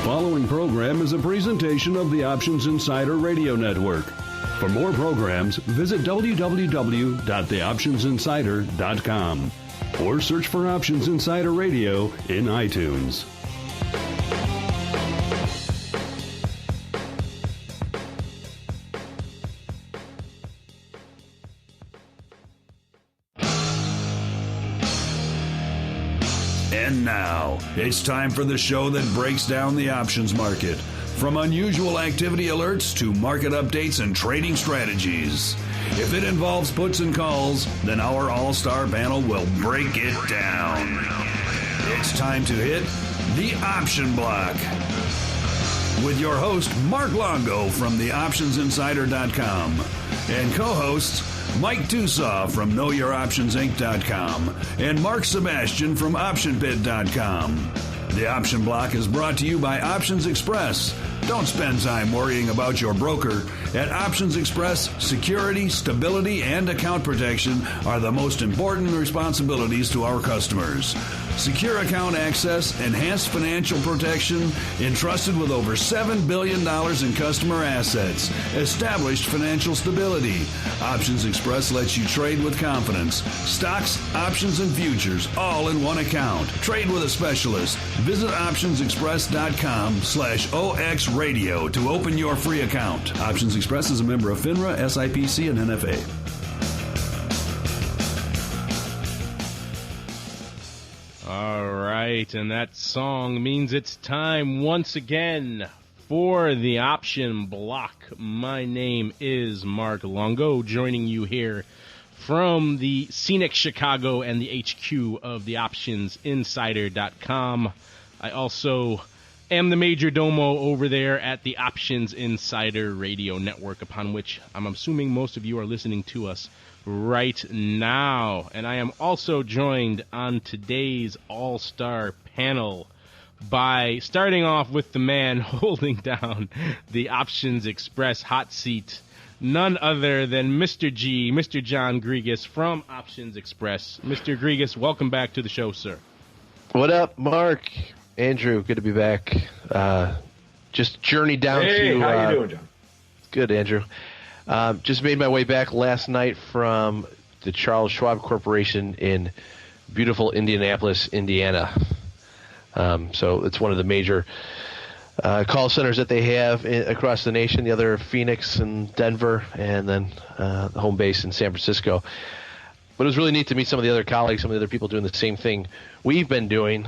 following program is a presentation of the Options Insider Radio Network. For more programs, visit www.theoptionsinsider.com or search for Options Insider Radio in iTunes. And now, it's time for the show that breaks down the options market. From unusual activity alerts to market updates and trading strategies. If it involves puts and calls, then our all-star panel will break it down. It's time to hit the Option Block. With your host, Mark Longo from theoptionsinsider.com and co-hosts Mike Tusaw from KnowYourOptionsInc.com and Mark Sebastian from OptionPit.com. The Option Block is brought to you by Options Express. Don't spend time worrying about your broker. At Options Express, security, stability, and account protection are the most important responsibilities to our customers. Secure account access, enhanced financial protection, entrusted with over $7 billion in customer assets, established financial stability. Options Express lets you trade with confidence. Stocks, options, and futures, all in one account. Trade with a specialist. Visit optionsexpress.com/OXradio to open your free account. Options Express is a member of FINRA, SIPC, and NFA. All right, and that song means it's time once again for the Option Block. My name is Mark Longo, joining you here from the scenic Chicago and the HQ of the OptionsInsider.com. I also am the major domo over there at the Options Insider Radio Network, upon which I'm assuming most of you are listening to us right now. And I am also joined on today's all-star panel by starting off with the man holding down the Options Express hot seat, none other than Mr. G, Mr. John Grigus from Options Express. Mr. Grigus, welcome back to the show, sir. What up, Mark? Andrew, good to be back. Just journeyed down to... Hey, how you doing, John? Good, Andrew. Just made my way back last night from the Charles Schwab Corporation in beautiful Indianapolis, Indiana. So it's one of the major call centers that they have across the nation. The other, Phoenix and Denver, and then the home base in San Francisco. But it was really neat to meet some of the other colleagues, some of the other people doing the same thing we've been doing,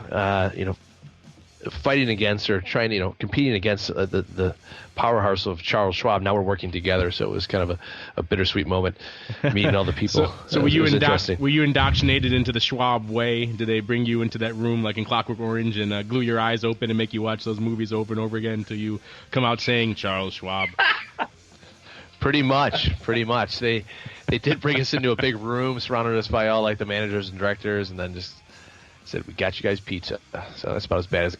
fighting against or trying to, competing against the powerhouse of Charles Schwab. Now we're working together, so it was kind of a bittersweet moment meeting all the people. So were you indoctrinated into the Schwab way? Did they bring you into that room like in Clockwork Orange and glue your eyes open and make you watch those movies over and over again until you come out saying Charles Schwab? Pretty much. They did bring us into a big room, surrounded us by all like the managers and directors, and then just said, "We got you guys pizza." So that's about as bad as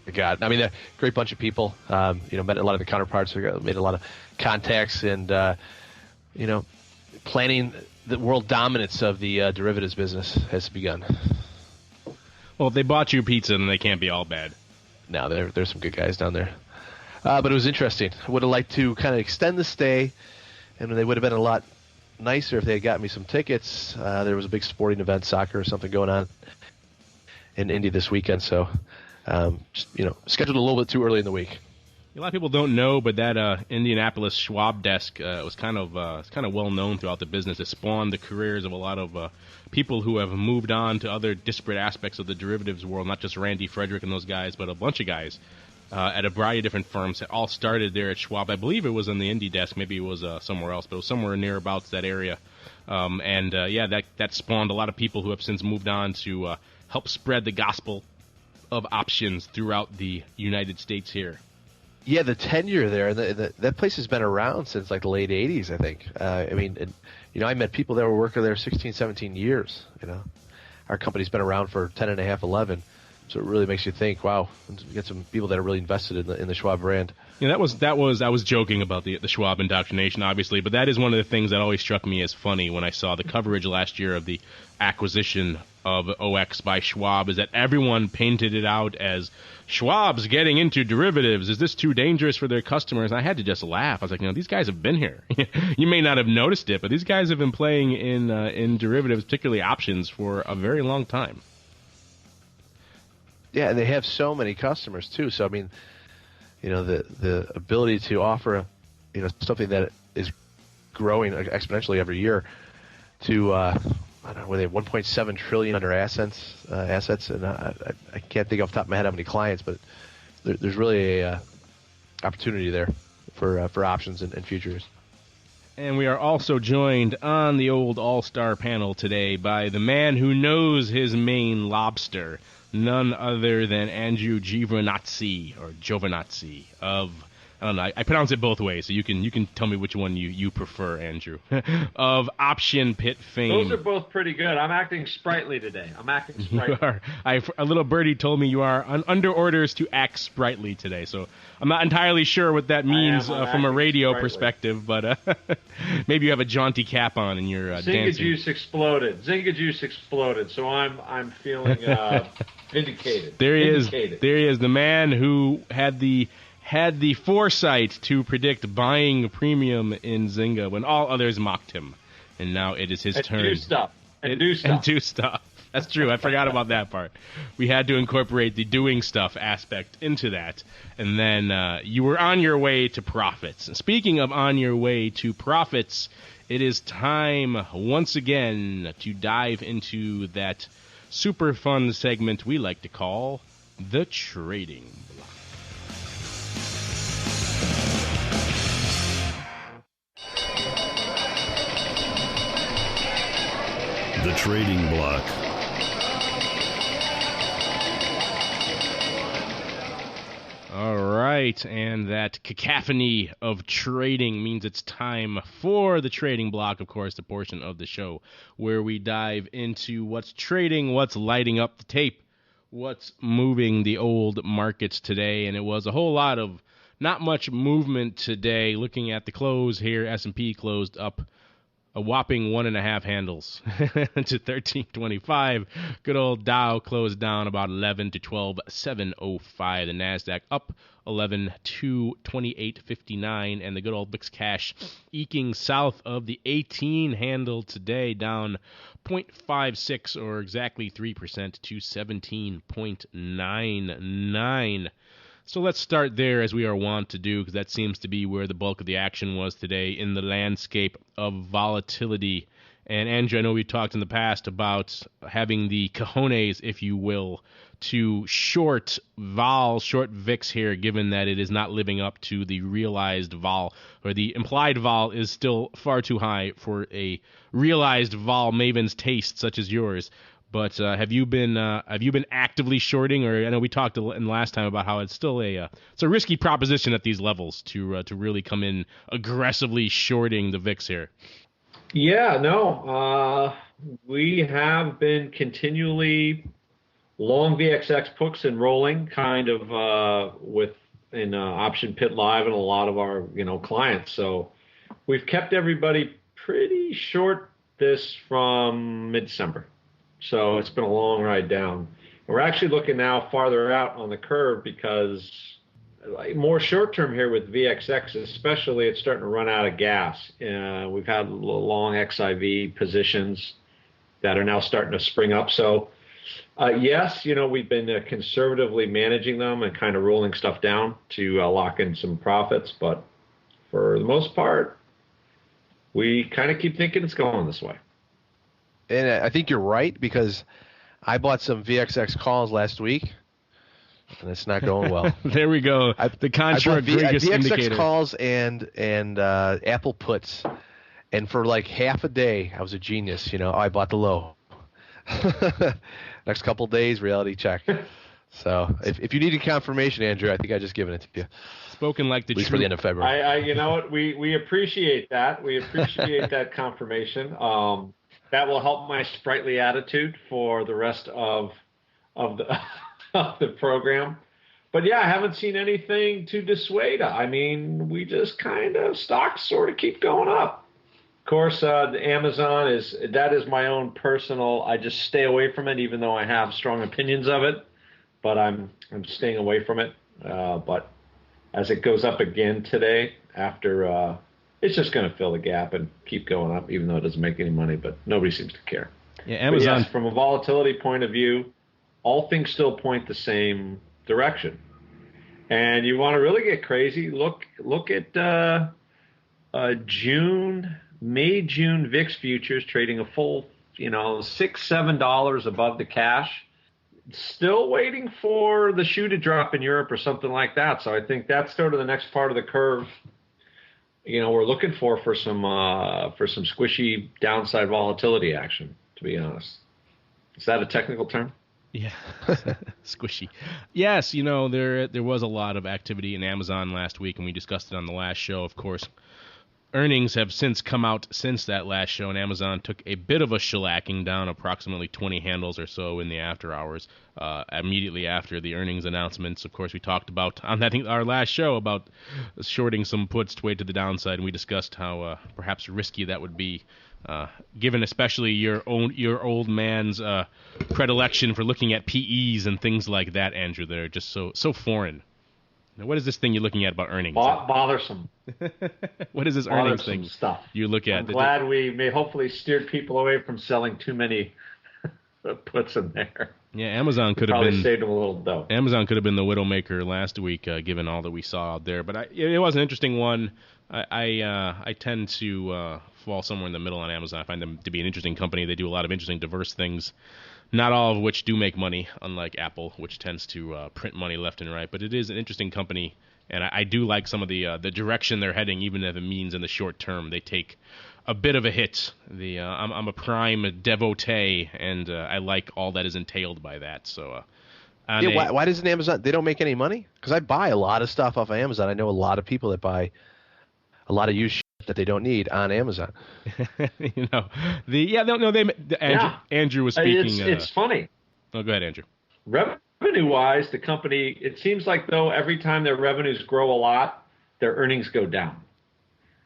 it got. I mean, a great bunch of people. Met a lot of the counterparts. We made a lot of contacts, and planning the world dominance of the derivatives business has begun. Well, if they bought you pizza, then they can't be all bad. No, there's some good guys down there. But it was interesting. I would have liked to kind of extend the stay, and they would have been a lot nicer if they had got me some tickets. There was a big sporting event, soccer or something going on in Indy this weekend, so scheduled a little bit too early in the week. A lot of people don't know, but that Indianapolis Schwab desk was kind of well known throughout the business. It spawned the careers of a lot of people who have moved on to other disparate aspects of the derivatives world. Not just Randy Frederick and those guys, but a bunch of guys at a variety of different firms that all started there at Schwab. I believe it was on the Indy desk. Maybe it was somewhere else, but it was somewhere near about that area. That spawned a lot of people who have since moved on to help spread the gospel of options throughout the United States here. Yeah, the tenure there, that place has been around since like the late 80s, I think. I met people that were working there 16, 17 years. Our company's been around for 10 and a half, 11. So it really makes you think, wow, we get some people that are really invested in the Schwab brand. Yeah, I was joking about the Schwab indoctrination, obviously, but that is one of the things that always struck me as funny when I saw the coverage last year of the acquisition of OX by Schwab, is that everyone painted it out as Schwab's getting into derivatives. Is this too dangerous for their customers? And I had to just laugh. I was like, these guys have been here. You may not have noticed it, but these guys have been playing in derivatives, particularly options, for a very long time. Yeah, and they have so many customers too. So I mean, the ability to offer, something that is growing exponentially every year to I don't know, where they have 1.7 trillion under assets, and I can't think off the top of my head how many clients, but there's really a opportunity there for options and futures. And we are also joined on the old All-Star panel today by the man who knows his Maine lobster, none other than Andrew Giovinazzi of, I don't know, I pronounce it both ways, so you can tell me which one you prefer, Andrew, of Option Pit fame. Those are both pretty good. I'm acting sprightly today. You are. A little birdie told me you are under orders to act sprightly today, so I'm not entirely sure what that means from a radio perspective, but maybe you have a jaunty cap on and you're dancing. Zinga juice exploded, so I'm feeling vindicated. There he is, the man who had the foresight to predict buying premium in Zynga when all others mocked him. And now it is his turn. Do stuff. That's true. I forgot about that part. We had to incorporate the doing stuff aspect into that. And then you were on your way to profits. And speaking of on your way to profits, it is time once again to dive into that super fun segment we like to call the Trading Block. The Trading Block. All right, and that cacophony of trading means it's time for the Trading Block, of course, the portion of the show where we dive into what's trading, what's lighting up the tape, what's moving the old markets today. And it was a whole lot of not much movement today. Looking at the close here, S&P closed up a whopping 1.5 handles to 1325. Good old Dow closed down about 11 to 12,705. The NASDAQ up 11 to 2859. And the good old VIX cash eking south of the 18 handle today, down 0.56 or exactly 3% to 17.99. So let's start there, as we are wont to do, because that seems to be where the bulk of the action was today in the landscape of volatility. And Andrew, I know we talked in the past about having the cojones, if you will, to short VIX here, given that it is not living up to the realized vol, or the implied vol is still far too high for a realized vol maven's taste such as yours. But have you been actively shorting? Or I know we talked in last time about how it's still it's a risky proposition at these levels to really come in aggressively shorting the VIX here. Yeah, no, we have been continually long VXX puts and rolling, kind of in Option Pit Live and a lot of our clients. So we've kept everybody pretty short this from mid-December. So it's been a long ride down. We're actually looking now farther out on the curve because more short-term here with VXX, especially, it's starting to run out of gas. We've had long XIV positions that are now starting to spring up. So, yes, we've been conservatively managing them and kind of rolling stuff down to lock in some profits. But for the most part, we kind of keep thinking it's going this way. And I think you're right, because I bought some VXX calls last week, and it's not going well. There we go. The contra Grigus indicator. VXX calls and Apple puts, and for like half a day, I was a genius. I bought the low. Next couple of days, reality check. So if you needed confirmation, Andrew, I think I just given it to you. Spoken like the truth. For the end of February. You know what? We appreciate that. We appreciate that confirmation. That will help my sprightly attitude for the rest of the of the program. But yeah, I haven't seen anything to dissuade. I mean, we just kind of stocks sort of keep going up. Of course, the Amazon is my own personal. I just stay away from it, even though I have strong opinions of it. But I'm staying away from it. But as it goes up again today, after it's just going to fill the gap and keep going up, even though it doesn't make any money. But nobody seems to care. Yeah, Amazon. But yes, from a volatility point of view, all things still point the same direction. And you want to really get crazy, look at May, June VIX futures trading a full, $6-7 above the cash. Still waiting for the shoe to drop in Europe or something like that. So I think that's sort of the next part of the curve. We're looking for some squishy downside volatility action, to be honest. Is that a technical term? Yeah, squishy. Yes, there was a lot of activity in Amazon last week, and we discussed it on the last show, of course. Earnings have since come out since that last show, and Amazon took a bit of a shellacking, down approximately 20 handles or so in the after hours, immediately after the earnings announcements. Of course, we talked about, on I think our last show, about shorting some puts way to the downside, and we discussed how perhaps risky that would be, given especially your old man's predilection for looking at PEs and things like that, Andrew, that are just so foreign. Now, what is this thing you're looking at about earnings? Bothersome. What is this earnings thing stuff you look at? I'm glad we may hopefully steered people away from selling too many puts in there. Yeah, Amazon could have been saved them a little dough. Amazon could have been the widowmaker last week, given all that we saw out there. But it was an interesting one. I tend to fall somewhere in the middle on Amazon. I find them to be an interesting company. They do a lot of interesting, diverse things, not all of which do make money, unlike Apple, which tends to print money left and right. But it is an interesting company, and I do like some of the direction they're heading, even if it means in the short term they take a bit of a hit. I'm a Prime devotee, and I like all that is entailed by that. So. Why doesn't Amazon? They don't make any money? Because I buy a lot of stuff off of Amazon. I know a lot of people that buy a lot of used shit that they don't need on Amazon. Andrew was speaking. It's funny. Oh, go ahead, Andrew. Revenue-wise, the company, it seems like, though, every time their revenues grow a lot, their earnings go down.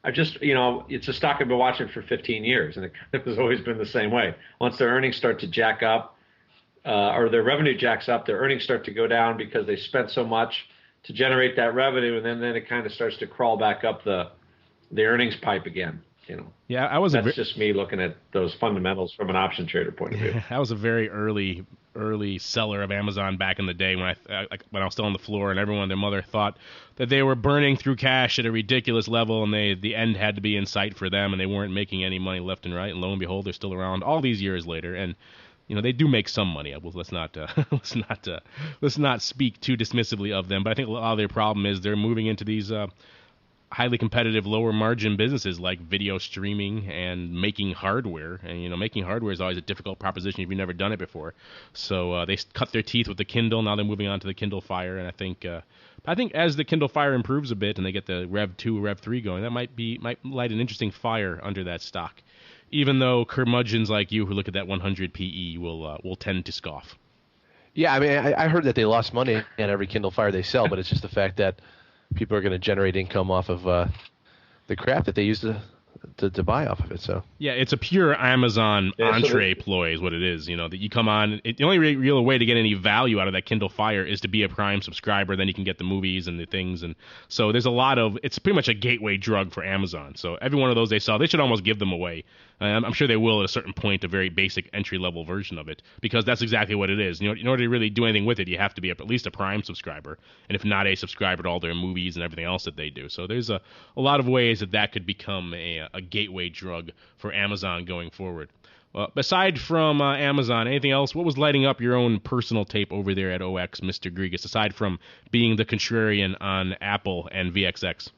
It's a stock I've been watching for 15 years, and it has always been the same way. Once their earnings start to jack up, or their revenue jacks up, their earnings start to go down because they spent so much to generate that revenue, and then it kind of starts to crawl back up the earnings pipe again. Yeah, that's just me looking at those fundamentals from an option trader point of view. I was a very early seller of Amazon back in the day when I was still on the floor, and everyone and their mother thought that they were burning through cash at a ridiculous level, and the end had to be in sight for them, and they weren't making any money left and right. And lo and behold, they're still around all these years later, and they do make some money. Let's not speak too dismissively of them, but I think a lot of their problem is they're moving into these highly competitive, lower margin businesses like video streaming and making hardware. And making hardware is always a difficult proposition if you've never done it before. So they cut their teeth with the Kindle. Now they're moving on to the Kindle Fire, and I think as the Kindle Fire improves a bit and they get the Rev 2, Rev 3 going, that might light an interesting fire under that stock. Even though curmudgeons like you who look at that 100 PE will tend to scoff. Yeah, I mean, I heard that they lost money on every Kindle Fire they sell, but it's just the fact that people are going to generate income off of the crap that they use to buy off of it. So yeah, it's a pure Amazon entree ploy is what it is. That you come on. The only real way to get any value out of that Kindle Fire is to be a Prime subscriber. Then you can get the movies and the things. And so there's a lot of, it's pretty much a gateway drug for Amazon. So every one of those they sell, they should almost give them away. I'm sure they will at a certain point, a very basic entry-level version of it, because that's exactly what it is. In order to really do anything with it, you have to be at least a Prime subscriber, and if not, a subscriber to all their movies and everything else that they do. So there's a lot of ways that could become a gateway drug for Amazon going forward. Aside from Amazon, anything else? What was lighting up your own personal tape over there at OX, Mr. Grigus, aside from being the contrarian on Apple and VXX?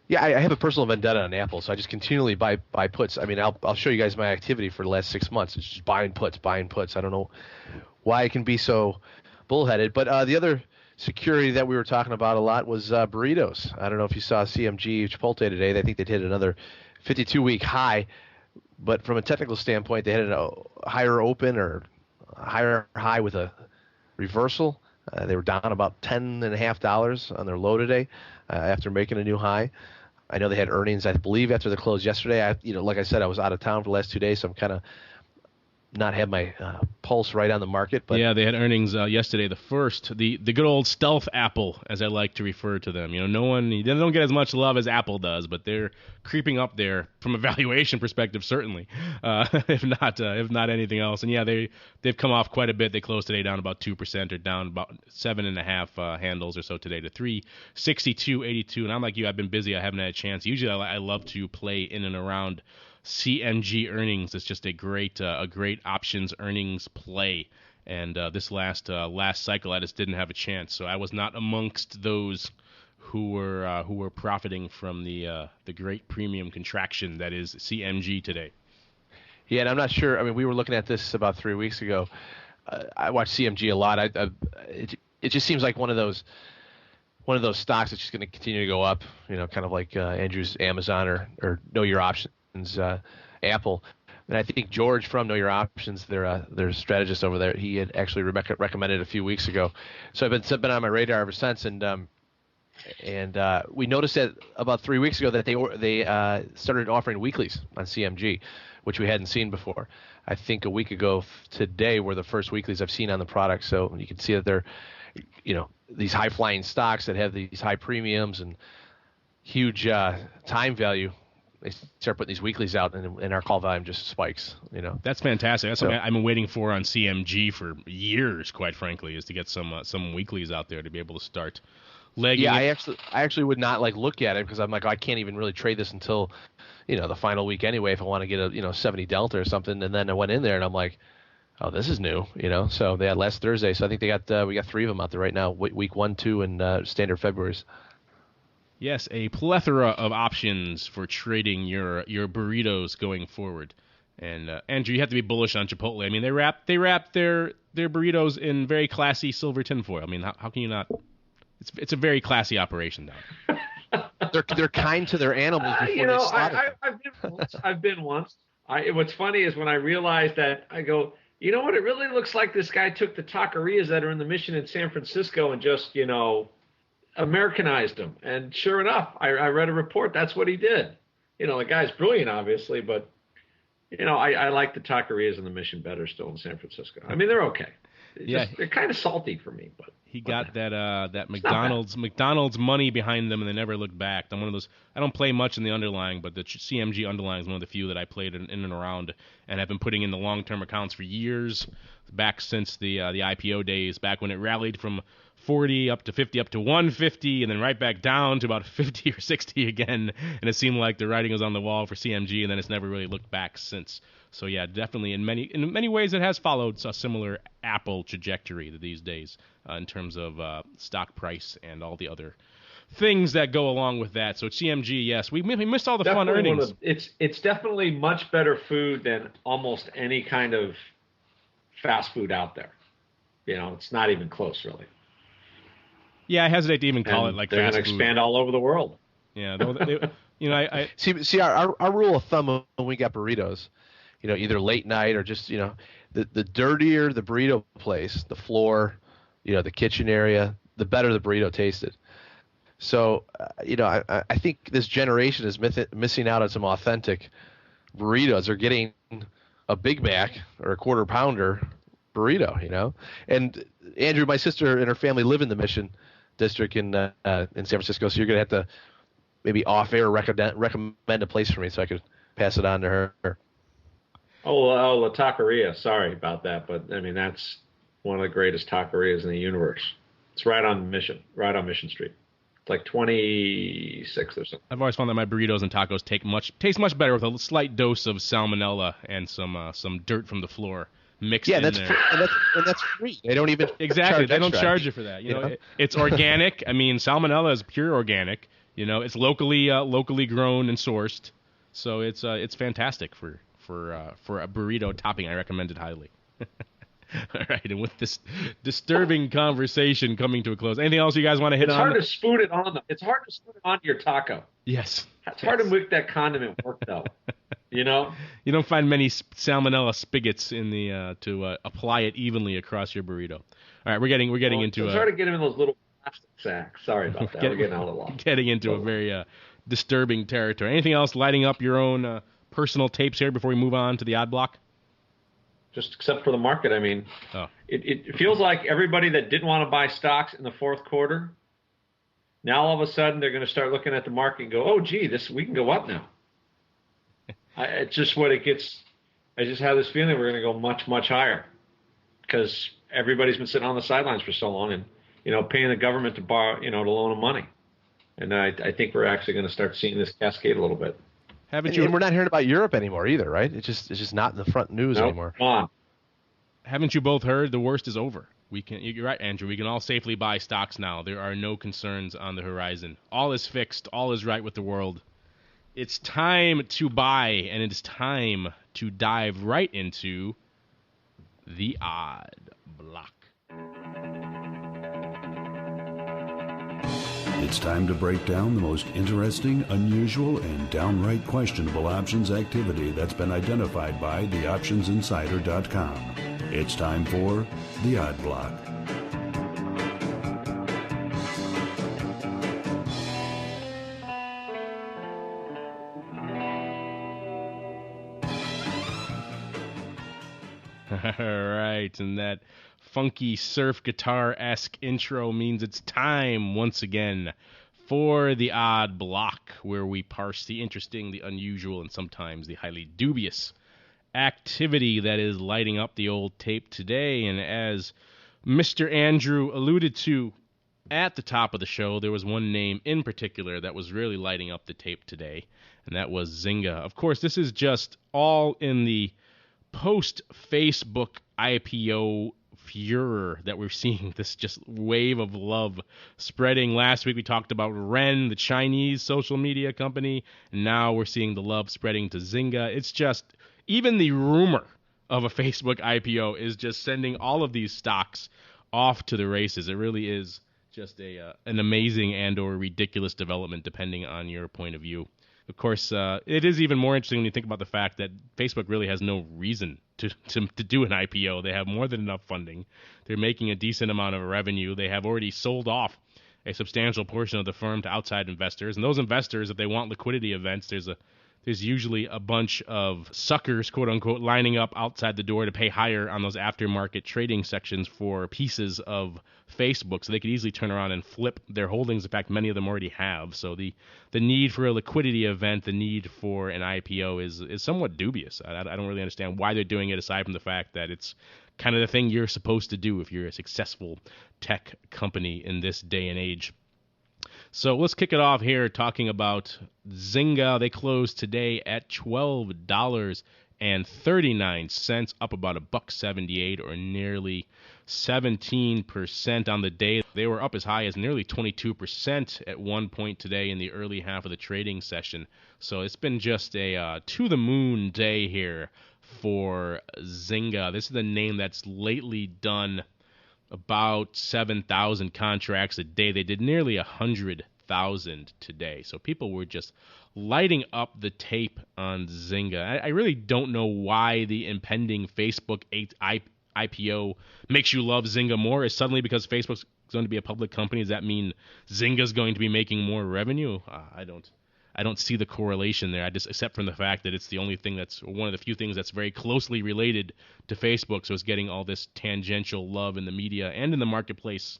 Yeah, I have a personal vendetta on Apple, so I just continually buy puts. I mean, I'll show you guys my activity for the last 6 months. It's just buying puts. I don't know why I can be so bullheaded. But the other security that we were talking about a lot was burritos. I don't know if you saw CMG Chipotle today. I think they hit another 52-week high. But from a technical standpoint, they had a higher open or a higher high with a reversal. They were down about $10.50 on their low today after making a new high. I know they had earnings, I believe, after the close yesterday. Like I said, I was out of town for the last 2 days, so I'm kind of not have my pulse right on the market. But yeah, they had earnings yesterday. The first, the good old stealth Apple, as I like to refer to them. They don't get as much love as Apple does, but they're creeping up there from a valuation perspective, certainly, if not anything else. And yeah, they've come off quite a bit. They closed today down about 2%, or down about 7.5 handles or so today to 362.82. And I'm like you, I've been busy. I haven't had a chance. Usually, I love to play in and around CMG earnings. It's just a great options earnings play, and this last cycle I just didn't have a chance, so I was not amongst those who were profiting from the great premium contraction that is CMG today. Yeah, and I'm not sure. I mean, we were looking at this about 3 weeks ago. I watch CMG a lot. It just seems like one of those stocks that's just going to continue to go up. Kind of like Andrew's Amazon or Know Your Options. Apple, and I think George from Know Your Options, their strategist over there, he had actually recommended a few weeks ago. So it's been on my radar ever since, and we noticed that about 3 weeks ago that they started offering weeklies on CMG, which we hadn't seen before. I think a week ago today were the first weeklies I've seen on the product. So you can see that they're, these high flying stocks that have these high premiums and huge time value. They start putting these weeklies out, and our call volume just spikes. That's fantastic. That's something I've been waiting for on CMG for years, quite frankly, is to get some weeklies out there to be able to start legging. Yeah, I actually would not look at it because I'm like, I can't even really trade this until the final week anyway if I want to get a 70 delta or something. And then I went in there and I'm like, oh, this is new. So they had last Thursday. So I think we got 3 of them out there right now. Week 1, 2, and standard February's. Yes, a plethora of options for trading your burritos going forward. And Andrew, you have to be bullish on Chipotle. I mean, they wrap their burritos in very classy silver tinfoil. I mean, how can you not? It's a very classy operation now. They're kind to their animals before they slaughter. I've been once. What's funny is when I realized that, I go, you know what? It really looks like this guy took the taquerias that are in the Mission in San Francisco and just Americanized them. And sure enough, I read a report. That's what he did. The guy's brilliant, obviously, but I like the taquerias in the Mission better still in San Francisco. I mean, they're okay. They're kind of salty for me, but he got that McDonald's money behind them, and they never looked back. I'm one of those. I don't play much in the underlying, but the CMG underlying is one of the few that I played in and around, and have been putting in the long-term accounts for years, back since the IPO days, back when it rallied from 40 up to 50 up to 150 and then right back down to about 50 or 60 again, and it seemed like the writing was on the wall for CMG, and then it's never really looked back since. So yeah, definitely in many ways it has followed a similar Apple trajectory these days in terms of stock price and all the other things that go along with that. So CMG, yes, we missed all the fun earnings. It's definitely much better food than almost any kind of fast food out there. It's not even close, really. Yeah, I hesitate to even call it like fast food. They're going to expand all over the world. Yeah, I see. Our rule of thumb when we got burritos, either late night or just the dirtier the burrito place, the floor, the kitchen area, the better the burrito tasted. So I think this generation is missing out on some authentic burritos. They're getting a Big Mac or a quarter pounder burrito, And Andrew, my sister and her family live in the Mission District in San Francisco, so you're gonna have to maybe off air recommend a place for me so I could pass it on to her. Oh, La Taqueria. Sorry about that, but I mean that's one of the greatest taquerias in the universe. It's right on Mission Street. It's like 26 or something. I've always found that my burritos and tacos taste much better with a slight dose of salmonella and some dirt from the floor mixed in there. And that's free. They don't even exactly. They don't charge you for that. It's organic. I mean, salmonella is pure organic. It's locally grown and sourced. So it's fantastic for a burrito topping. I recommend it highly. All right, and with this disturbing conversation coming to a close, anything else you guys want to hit on? It's hard to spoon it on them. It's hard to spoon it on your taco. Yes. It's hard to make that condiment work, though. You don't find many salmonella spigots in the to apply it evenly across your burrito. All right, we're getting into try to get him in those little plastic sacks. Sorry about that. We're getting out of the law. Getting into a very disturbing territory. Anything else lighting up your own personal tapes here before we move on to the odd block? Just except for the market. I mean, it feels like everybody that didn't want to buy stocks in the fourth quarter, now all of a sudden they're going to start looking at the market and go, oh, gee, we can go up now. It's just what it gets. I just have this feeling we're going to go much, much higher because everybody's been sitting on the sidelines for so long and, paying the government to borrow, to loan them money. And I think we're actually going to start seeing this cascade a little bit. And we're not hearing about Europe anymore either, right? It's just not in the front news anymore. Come on. Haven't you both heard the worst is over? You're right, Andrew. We can all safely buy stocks now. There are no concerns on the horizon. All is fixed. All is right with the world. It's time to buy, and it's time to dive right into the odd block. It's time to break down the most interesting, unusual, and downright questionable options activity that's been identified by theoptionsinsider.com. It's time for the odd block. All right, and that funky surf guitar-esque intro means it's time once again for the odd block, where we parse the interesting, the unusual, and sometimes the highly dubious activity that is lighting up the old tape today. And as Mr. Andrew alluded to at the top of the show, there was one name in particular that was really lighting up the tape today, and that was Zynga. Of course, this is just all in the post-Facebook IPO furor that we're seeing, this just wave of love spreading. Last week we talked about Ren, the Chinese social media company, and now we're seeing the love spreading to Zynga. It's just, even the rumor of a Facebook IPO is just sending all of these stocks off to the races. It really is just an amazing and or ridiculous development depending on your point of view. Of course, it is even more interesting when you think about the fact that Facebook really has no reason to do an IPO. They have more than enough funding. They're making a decent amount of revenue. They have already sold off a substantial portion of the firm to outside investors. And those investors, if they want liquidity events, there's usually a bunch of suckers, quote unquote, lining up outside the door to pay higher on those aftermarket trading sections for pieces of Facebook, so they could easily turn around and flip their holdings. In fact, many of them already have. So the need for a liquidity event, the need for an IPO is somewhat dubious. I don't really understand why they're doing it, aside from the fact that it's kind of the thing you're supposed to do if you're a successful tech company in this day and age. So let's kick it off here talking about Zynga. They closed today at $12.39, up about $1.78, or nearly 17% on the day. They were up as high as nearly 22% at one point today in the early half of the trading session. So it's been just a to-the-moon day here for Zynga. This is a name that's lately done about 7,000 contracts a day. They did nearly 100,000 today. So people were just lighting up the tape on Zynga. I really don't know why the impending Facebook IPO makes you love Zynga more. Is suddenly because Facebook's going to be a public company, does that mean Zynga's going to be making more revenue? I don't see the correlation there. Except from the fact that it's the only thing that's one of the few things that's very closely related to Facebook, so it's getting all this tangential love in the media and in the marketplace.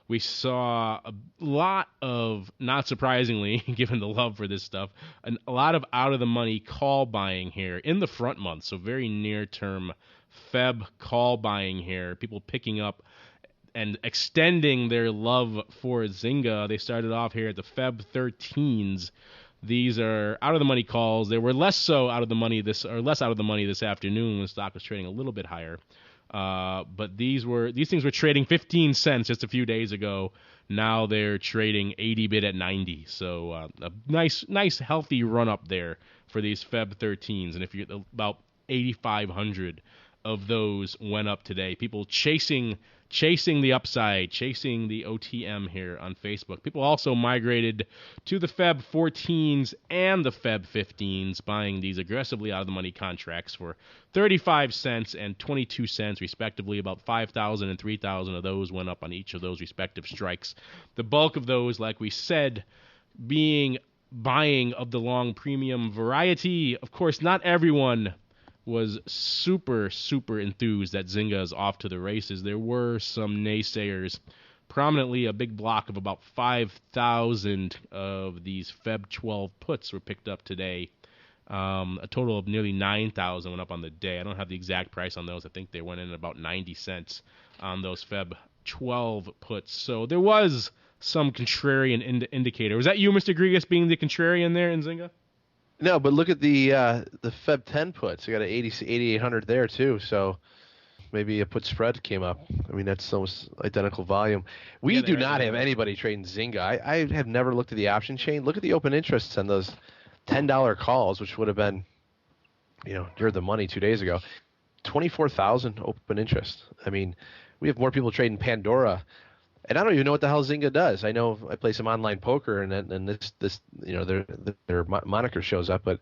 We saw a lot of, not surprisingly, given the love for this stuff, a lot of out-of-the-money call buying here in the front month, so very near-term Feb call buying here, people picking up and extending their love for Zynga. They started off here at the Feb 13s. These are out-of-the-money calls. They were less out of the money this afternoon when the stock was trading a little bit higher. But these things were trading 15 cents just a few days ago. Now they're trading 80 bid at 90. So a nice healthy run up there for these Feb 13s. And if you're about 8,500 of those went up today. People chasing chasing the upside, chasing the OTM here on Facebook. People also migrated to the Feb 14s and the Feb 15s, buying these aggressively out of the money contracts for 35 cents and 22 cents respectively. About 5,000 and 3,000 of those went up on each of those respective strikes. The bulk of those, like we said, being buying of the long premium variety. Of course, not everyone was super enthused that Zynga is off to the races. There were some naysayers. Prominently, a big block of about 5,000 of these Feb 12 puts were picked up today. A total of nearly 9,000 went up on the day. I don't have the exact price on those. I think they went in at about 90 cents on those Feb 12 puts. So there was some contrarian indicator. Was that you, Mr. Grigus, being the contrarian there in Zynga? No, but look at the Feb 10 puts. You got an 8,800 there too. So maybe a put spread came up. I mean, that's almost identical volume. We do not have anybody trading Zynga. I have never looked at the option chain. Look at the open interests on those $10 calls, which would have been, near the money 2 days ago. 24,000 open interest. I mean, we have more people trading Pandora. And I don't even know what the hell Zynga does. I know I play some online poker, and this their moniker shows up, but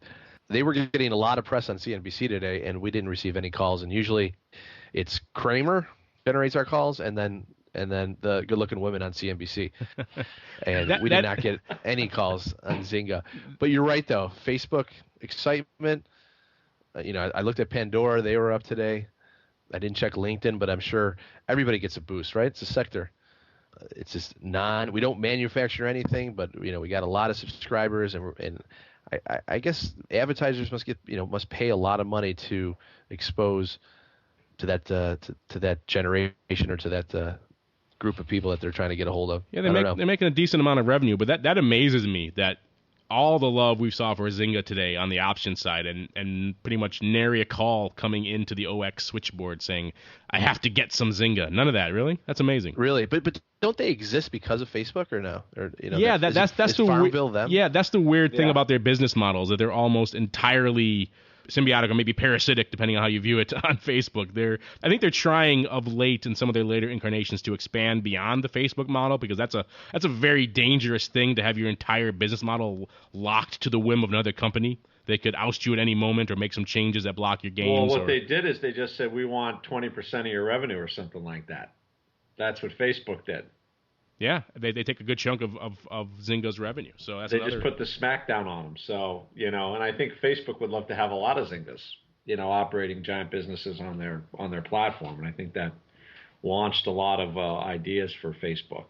they were getting a lot of press on CNBC today, and we didn't receive any calls. And usually, it's Kramer generates our calls, and then the good-looking women on CNBC, and we did not get any calls on Zynga. But you're right, though. Facebook excitement. I looked at Pandora; they were up today. I didn't check LinkedIn, but I'm sure everybody gets a boost, right? It's a sector. It's just we don't manufacture anything, but we got a lot of subscribers, and I guess advertisers must pay a lot of money to expose to that to that generation or to that group of people that they're trying to get a hold of. Yeah, they're making a decent amount of revenue, but that amazes me that all the love we saw for Zynga today on the option side, and pretty much nary a call coming into the OX switchboard saying, I have to get some Zynga. None of that, really? That's amazing. Really? But don't they exist because of Facebook or no? Or, yeah, that's the Farmville them? Yeah, that's the weird thing about their business models, that they're almost entirely symbiotic or maybe parasitic, depending on how you view it, on Facebook. I think they're trying of late in some of their later incarnations to expand beyond the Facebook model, because that's a very dangerous thing to have your entire business model locked to the whim of another company. They could oust you at any moment or make some changes that block your games. Well, what they did is they just said, we want 20% of your revenue or something like that. That's what Facebook did. Yeah, they take a good chunk of Zynga's revenue. So that's just put the smackdown on them. So, and I think Facebook would love to have a lot of Zyngas, operating giant businesses on their platform. And I think that launched a lot of ideas for Facebook.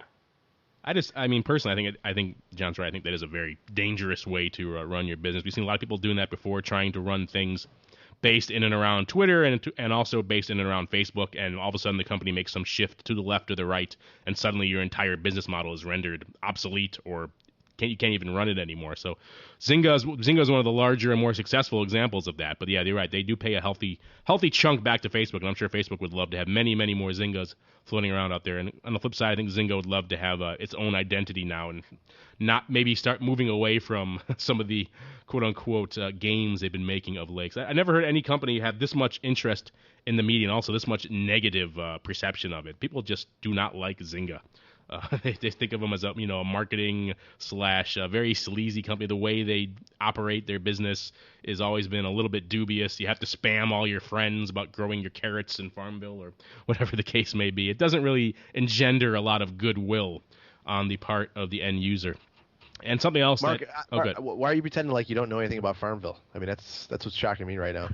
Personally, I think John's right. I think that is a very dangerous way to run your business. We've seen a lot of people doing that before, trying to run things based in and around Twitter and also based in and around Facebook, and all of a sudden the company makes some shift to the left or the right, and suddenly your entire business model is rendered obsolete, or you can't even run it anymore. So Zynga is one of the larger and more successful examples of that. But yeah, you're right. They do pay a healthy chunk back to Facebook, and I'm sure Facebook would love to have many, many more Zyngas floating around out there. And on the flip side, I think Zynga would love to have its own identity now, and not maybe start moving away from some of the quote-unquote games they've been making of late. I never heard any company have this much interest in the media and also this much negative perception of it. People just do not like Zynga. They think of them as a marketing / very sleazy company. The way they operate their business has always been a little bit dubious. You have to spam all your friends about growing your carrots in Farmville or whatever the case may be. It doesn't really engender a lot of goodwill on the part of the end user. And something else, Mark, why are you pretending like you don't know anything about Farmville? I mean, that's what's shocking me right now.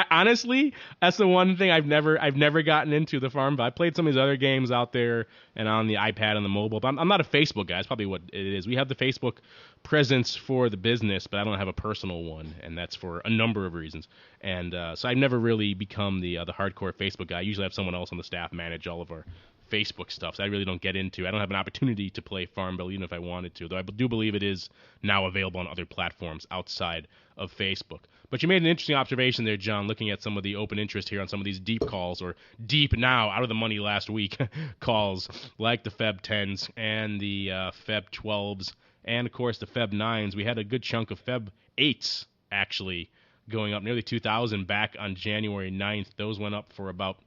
Honestly, that's the one thing I've never gotten into, the Farmville. I played some of these other games out there and on the iPad and the mobile, but I'm not a Facebook guy. That's probably what it is. We have the Facebook presence for the business, but I don't have a personal one, and that's for a number of reasons. And so I've never really become the hardcore Facebook guy. I usually have someone else on the staff manage all of our Facebook stuff, so I really don't get into. I don't have an opportunity to play Farmville even if I wanted to, though I do believe it is now available on other platforms outside of Facebook. But you made an interesting observation there, John, looking at some of the open interest here on some of these deep calls, or deep now, out of the money last week calls, like the Feb 10s and the Feb 12s, and of course the Feb 9s. We had a good chunk of Feb 8s actually going up, nearly 2,000 back on January 9th. Those went up for about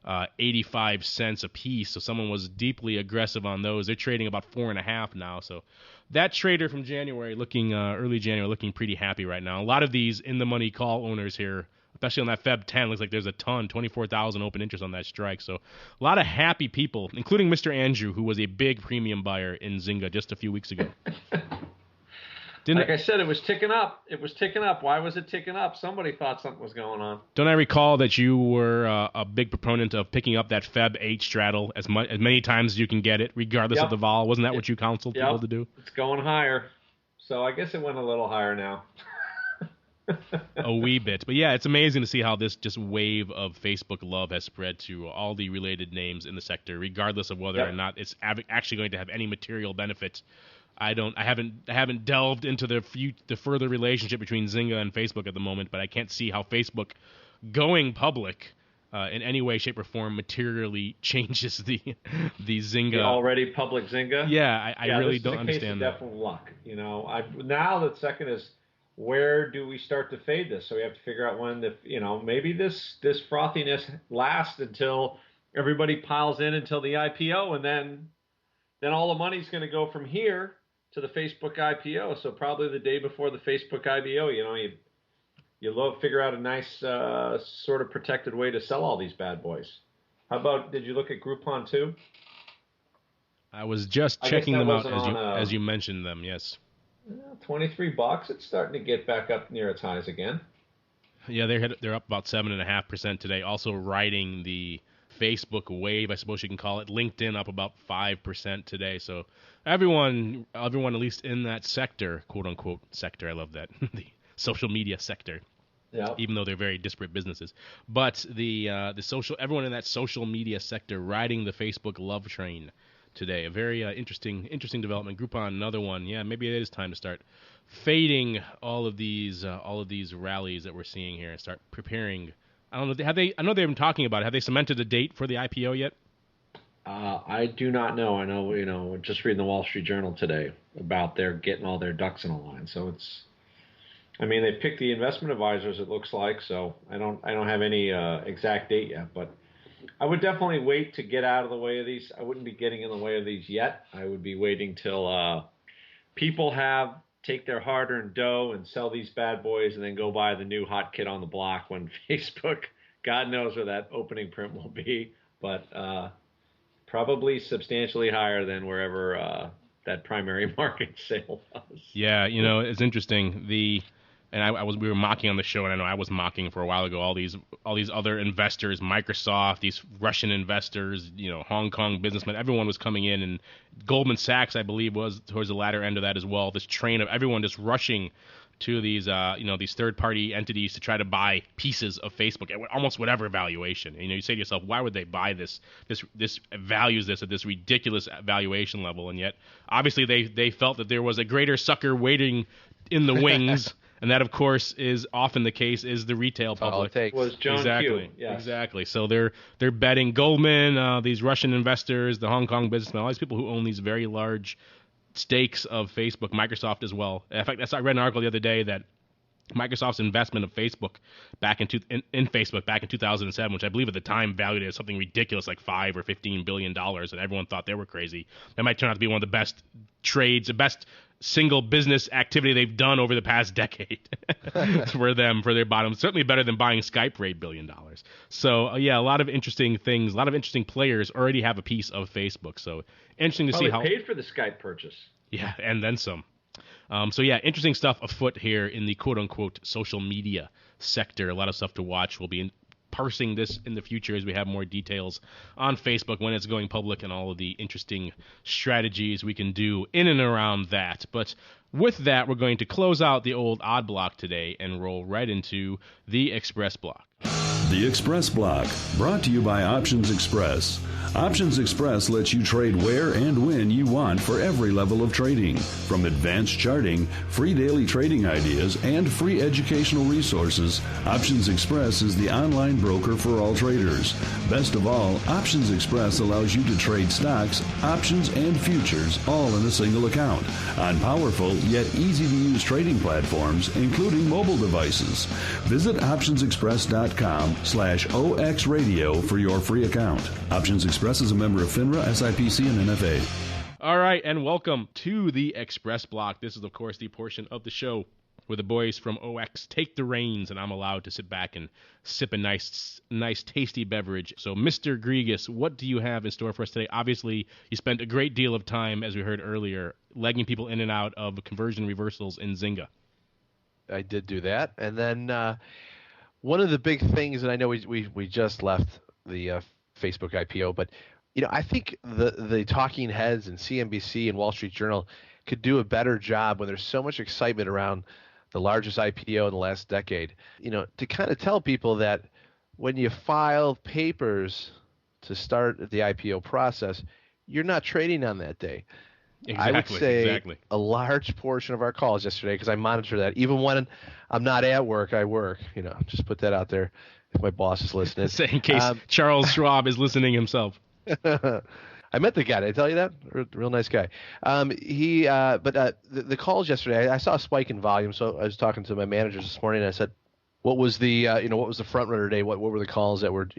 85 cents a piece. So someone was deeply aggressive on those. They're trading about 4.5 now. So that trader from January early January looking pretty happy right now. A lot of these in the money call owners here, especially on that Feb 10, looks like there's a ton, 24,000 open interest on that strike. So a lot of happy people, including Mr. Andrew, who was a big premium buyer in Zynga just a few weeks ago. Like I said, it was ticking up. It was ticking up. Why was it ticking up? Somebody thought something was going on. Don't I recall that you were a big proponent of picking up that Feb 8 straddle as many times as you can get it, regardless of the vol? Wasn't that what you counseled people to do? It's going higher. So I guess it went a little higher now. A wee bit. But yeah, it's amazing to see how this just wave of Facebook love has spread to all the related names in the sector, regardless of whether or not it's actually going to have any material benefit. I haven't delved into the further relationship between Zynga and Facebook at the moment, but I can't see how Facebook going public in any way, shape, or form materially changes the Zynga. The already public Zynga? Yeah, I really don't understand that. Definitely luck. Now the second is, where do we start to fade this? So we have to figure out when maybe this frothiness lasts until everybody piles in until the IPO, and then all the money's going to go from here to the Facebook IPO. So probably the day before the Facebook IPO, you figure out a nice sort of protected way to sell all these bad boys. How about, did you look at Groupon too? I was just checking them out as you mentioned them. Yes. $23. It's starting to get back up near its highs again. Yeah, they're up about 7.5% today. Also riding the Facebook wave, I suppose you can call it. LinkedIn up about 5% today. So everyone at least in that sector, quote unquote sector, I love that, the social media sector. Yeah. Even though they're very disparate businesses, but everyone in that social media sector riding the Facebook love train today. A very interesting development. Groupon, another one. Yeah, maybe it is time to start fading all of these rallies that we're seeing here and start preparing. I don't know. I know they've been talking about it. Have they cemented a date for the IPO yet? I do not know. I know, just reading the Wall Street Journal today about their getting all their ducks in a line. So they picked the investment advisors, it looks like. So I don't have any exact date yet, but I would definitely wait to get out of the way of these. I wouldn't be getting in the way of these yet. I would be waiting till people take their hard-earned dough and sell these bad boys and then go buy the new hot kid on the block when Facebook, God knows where that opening print will be, but probably substantially higher than wherever that primary market sale was. Yeah, it's interesting. We were mocking on the show, and I know I was mocking for a while ago all these other investors, Microsoft, these Russian investors, Hong Kong businessmen. Everyone was coming in, and Goldman Sachs, I believe, was towards the latter end of that as well. This train of everyone just rushing to these third-party entities to try to buy pieces of Facebook at almost whatever valuation. You say to yourself, why would they buy this? This values this at this ridiculous valuation level, and yet obviously they felt that there was a greater sucker waiting in the wings. And that, of course, is often the case, is the retail public. All it takes. Was John exactly. Q. Yes. Exactly. So they're betting Goldman, these Russian investors, the Hong Kong businessmen, all these people who own these very large stakes of Facebook, Microsoft as well. In fact, I read an article the other day that Microsoft's investment of Facebook in Facebook back in 2007, which I believe at the time valued it as something ridiculous like $5 or $15 billion, and everyone thought they were crazy. That might turn out to be one of the best trades, the best single business activity they've done over the past decade for their bottom. Certainly better than buying Skype for $8 billion. So, a lot of interesting things, a lot of interesting players already have a piece of Facebook. So, interesting to see how. They paid for the Skype purchase. Yeah, and then some. Interesting stuff afoot here in the quote-unquote social media sector. A lot of stuff to watch. We'll be parsing this in the future as we have more details on Facebook when it's going public and all of the interesting strategies we can do in and around that. But with that, we're going to close out the old odd block today and roll right into the Xpress Block. The Xpress Block, brought to you by Options Express. Options Express lets you trade where and when you want want for every level of trading. From advanced charting, free daily trading ideas, and free educational resources, Options Express is the online broker for all traders. Best of all, Options Express allows you to trade stocks, options, and futures all in a single account on powerful yet easy-to-use trading platforms, including mobile devices. Visit optionsexpress.com/OXradio for your free account. Options Express is a member of FINRA, SIPC, and NFA. All right, and welcome to the Xpress Block. This is, of course, the portion of the show where the boys from OX take the reins, and I'm allowed to sit back and sip a nice, tasty beverage. So, Mr. Grigus, what do you have in store for us today? Obviously, you spent a great deal of time, as we heard earlier, legging people in and out of conversion reversals in Zynga. I did do that. And then one of the big things, and I know we just left the Facebook IPO, but I think the talking heads and CNBC and Wall Street Journal could do a better job when there's so much excitement around the largest IPO in the last decade, to kind of tell people that when you file papers to start the IPO process, you're not trading on that day. Exactly, I would say exactly. A large portion of our calls yesterday, because I monitor that, even when I'm not at work, I work. Just put that out there if my boss is listening. In case Charles Schwab is listening himself. I met the guy. Did I tell you that? Real nice guy. The calls yesterday, I saw a spike in volume. So I was talking to my managers this morning, and I said, "What was the what was the front runner today? What were the calls that were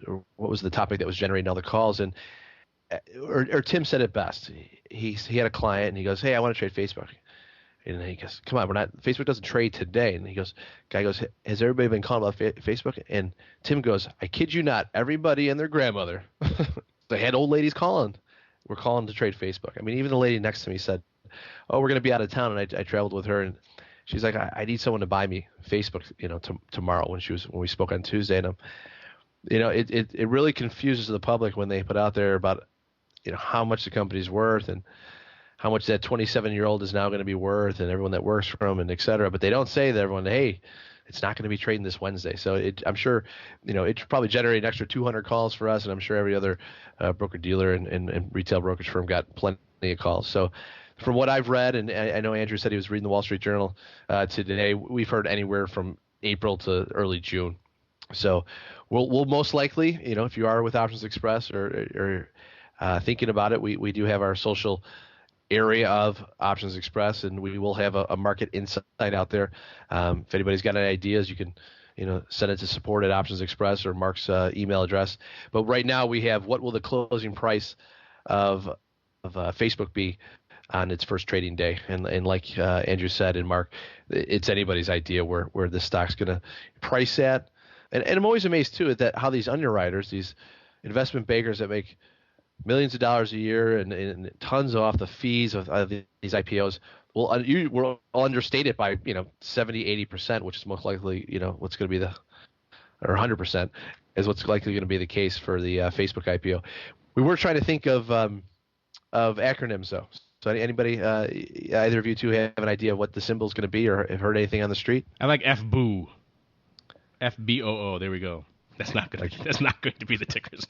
or what was the topic that was generating all the calls?" And or Tim said it best. He had a client, and he goes, "Hey, I want to trade Facebook." And he goes, "Come on, Facebook doesn't trade today." And guy goes, "Has everybody been calling about Facebook?" And Tim goes, "I kid you not, everybody and their grandmother." They had old ladies calling. We're calling to trade Facebook. I mean, even the lady next to me said, "Oh, we're going to be out of town," and I traveled with her, and she's like, "I need someone to buy me Facebook, tomorrow." When we spoke on Tuesday, and it really confuses the public when they put out there about how much the company's worth and how much that 27-year-old is now going to be worth, and everyone that works for them, and et cetera. But they don't say to everyone, "Hey, it's not going to be trading this Wednesday." So I'm sure, it probably generated an extra 200 calls for us, and I'm sure every other broker-dealer and retail brokerage firm got plenty of calls. So from what I've read, and I know Andrew said he was reading the Wall Street Journal today, we've heard anywhere from April to early June. So we'll most likely, if you are with Options Express or thinking about it, we do have our social area of Options Express, and we will have a market insight out there. If anybody's got any ideas, you can send it to support at Options Express or Mark's email address. But right now we have, what will the closing price of Facebook be on its first trading day? And like Andrew said, and Mark, it's anybody's idea where this stock's going to price at. And I'm always amazed too at that how these underwriters, these investment bankers that make millions of dollars a year and tons off the fees of these IPOs will understate it by 70-80%, which is most likely what's going to be or 100% is what's likely going to be the case for the Facebook IPO. We were trying to think of acronyms though. So anybody, either of you two have an idea of what the symbol is going to be, or have heard anything on the street? I like FBOO. FBOO. There we go. That's not going to be the tickers.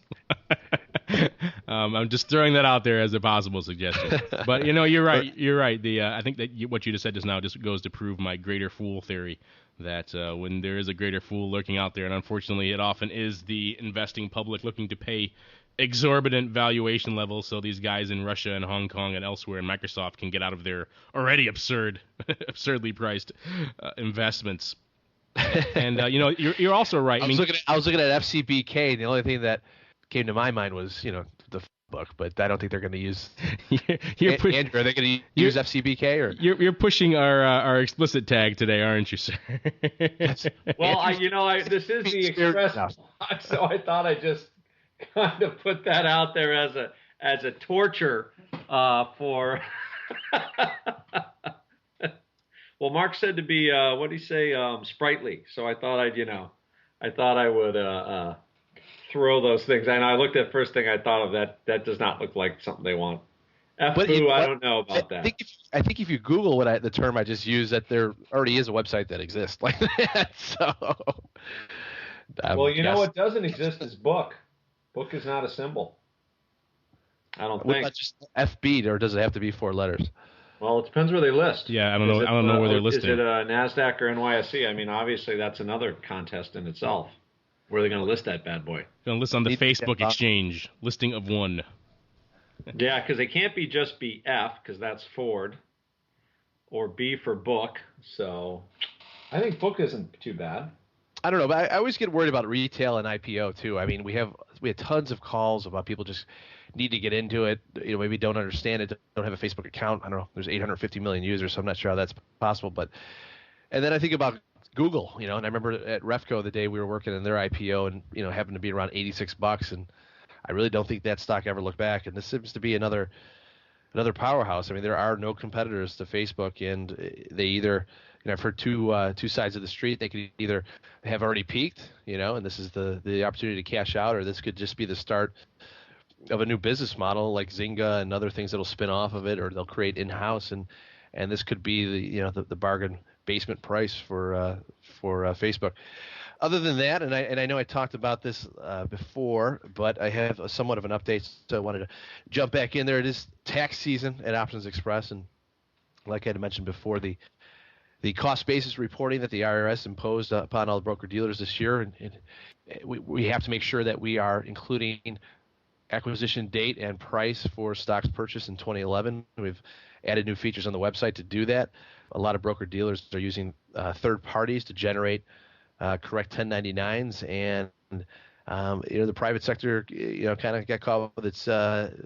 I'm just throwing that out there as a possible suggestion. But you're right. You're right. I think that what you just said just now just goes to prove my greater fool theory. That when there is a greater fool lurking out there, and unfortunately it often is the investing public looking to pay exorbitant valuation levels, so these guys in Russia and Hong Kong and elsewhere and Microsoft can get out of their already absurdly priced investments. And you're also right. I was looking at FCBK, and the only thing that came to my mind was the book, but I don't think they're going to use. Andrew, are they going to use FCBK or? You're pushing our explicit tag today, aren't you, sir? Well, this is the Express Block, so I thought I'd just kind of put that out there as a torture for. Well, Mark said to be what did he say? Sprightly. So I thought I would throw those things. And I looked at first thing I thought of that does not look like something they want. FBOO, I don't know about that. I think if you Google the term I just used, that there already is a website that exists like that. So. Well, what doesn't exist is book. Book is not a symbol. I don't What think. about just FB, or does it have to be 4 letters? Well, it depends where they list. Yeah, I don't know. I don't know where they're listing. Is it NASDAQ or NYSE? I mean, obviously that's another contest in itself. Where are they going to list that bad boy? Going to list on the Facebook exchange, listing of one. Yeah, because they can't be just BF, because that's Ford, or B for book. So I think book isn't too bad. I don't know, but I always get worried about retail and IPO too. I mean, we have tons of calls about people just need to get into it. Maybe don't understand it, don't have a Facebook account. I don't know. There's 850 million users, so I'm not sure how that's possible. And then I think about Google, and I remember at Refco the day we were working in their IPO, and happened to be around $86, and I really don't think that stock ever looked back. And this seems to be another powerhouse. I mean, there are no competitors to Facebook, and they either, I've heard two sides of the street. They could either have already peaked, and this is the opportunity to cash out, or this could just be the start of a new business model like Zynga and other things that'll spin off of it, or they'll create in-house, and this could be the bargain basement price for Facebook. Other than that, and I know I talked about this before, but I have somewhat of an update, so I wanted to jump back in there. It is tax season at Options Express, and like I had mentioned before, the cost basis reporting that the IRS imposed upon all the broker-dealers this year, and we have to make sure that we are including acquisition date and price for stocks purchased in 2011. We've added new features on the website to do that. A lot of broker-dealers are using third parties to generate correct 1099s, and the private sector kind of got caught with its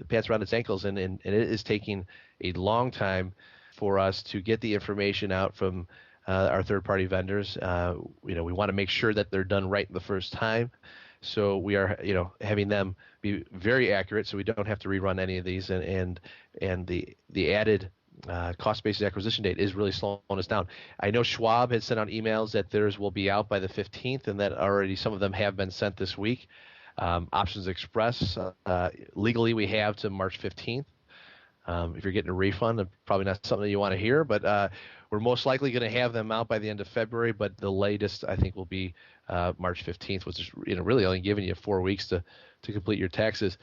pants around its ankles, and it is taking a long time for us to get the information out from our third-party vendors. We want to make sure that they're done right the first time, so we are having them be very accurate, so we don't have to rerun any of these, and the added cost-based acquisition date is really slowing us down. I know Schwab had sent out emails that theirs will be out by the 15th, and that already some of them have been sent this week. Options Express, legally we have to March 15th. If you're getting a refund, probably not something that you want to hear, but we're most likely going to have them out by the end of February, but the latest I think will be March 15th, which is really only giving you 4 weeks to complete your taxes.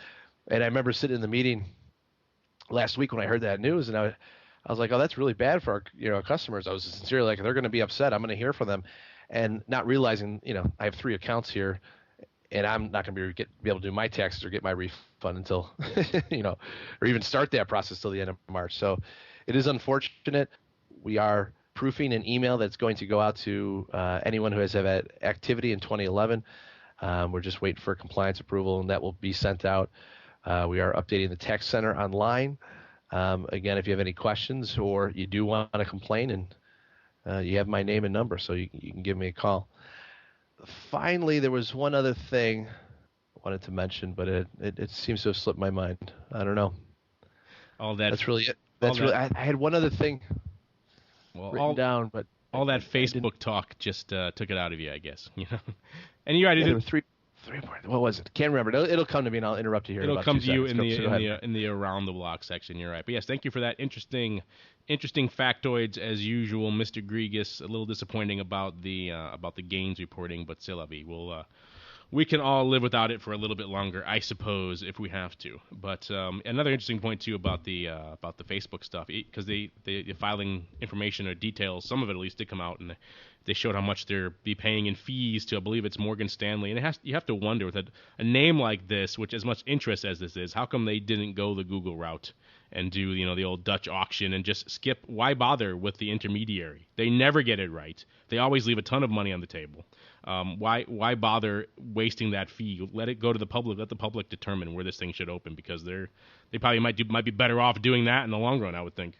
And I remember sitting in the meeting last week when I heard that news, and I was like, oh, that's really bad for our customers. I was sincerely like, they're going to be upset. I'm going to hear from them, and not realizing, I have 3 accounts here, and I'm not going to be able to do my taxes or get my refund until, or even start that process till the end of March. So it is unfortunate. We are proofing an email that's going to go out to anyone who has had activity in 2011. We're just waiting for compliance approval, and that will be sent out. We are updating the Tax Center online. Again, if you have any questions or you do want to complain, and you have my name and number, so you can give me a call. Finally, there was one other thing I wanted to mention, but it seems to have slipped my mind. I don't know. That's really it. I had one other thing written down, but all that Facebook talk just took it out of you, I guess. And you're right. There were three more. What was it? Can't remember. It'll come to me, and I'll interrupt you here. It'll come to you in the around the block section. You're right. But yes, thank you for that interesting factoids as usual, Mr. Grigus. A little disappointing about the gains reporting, but c'est la vie. We can all live without it for a little bit longer, I suppose, if we have to. But another interesting point too about the Facebook stuff, because the filing information or details, some of it at least did come out, and they showed how much they're be paying in fees to, I believe it's Morgan Stanley, and you have to wonder with a name like this, which as much interest as this is, how come they didn't go the Google route and do the old Dutch auction and just skip? Why bother with the intermediary? They never get it right. They always leave a ton of money on the table. Why bother wasting that fee? Let it go to the public. Let the public determine where this thing should open, because they probably might be better off doing that in the long run, I would think.